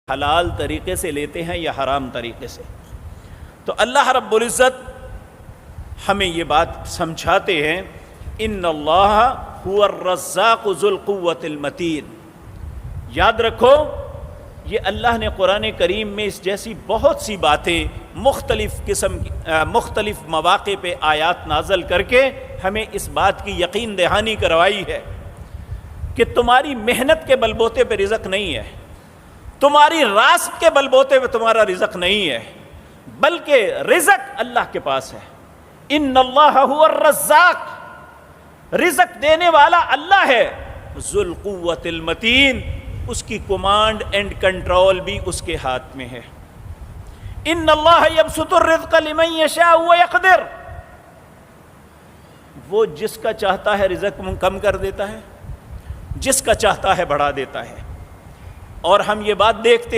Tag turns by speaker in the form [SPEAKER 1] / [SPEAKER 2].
[SPEAKER 1] حلال طریقے سے لیتے ہیں یا حرام طریقے سے۔ تو اللہ رب العزت ہمیں یہ بات سمجھاتے ہیں، ان اللہ هو الرزاق ذو القوۃ المتین۔ یاد رکھو، یہ اللہ نے قرآن کریم میں اس جیسی بہت سی باتیں مختلف مواقع پہ آیات نازل کر کے ہمیں اس بات کی یقین دہانی کروائی ہے کہ تمہاری محنت کے بل بوتے پہ رزق نہیں ہے، تمہاری راسک کے بل بوتے پہ تمہارا رزق نہیں ہے، بلکہ رزق اللہ کے پاس ہے۔ ان اللہ هو الرزاق، رزق دینے والا اللہ ہے، ذو القوۃ المتین، اس کی کمانڈ اینڈ کنٹرول بھی اس کے ہاتھ میں ہے۔ ان اللہ یبسط الرزق لمن یشاء ویقدر، وہ جس کا چاہتا ہے رزق کم کر دیتا ہے، جس کا چاہتا ہے بڑھا دیتا ہے۔ اور ہم یہ بات دیکھتے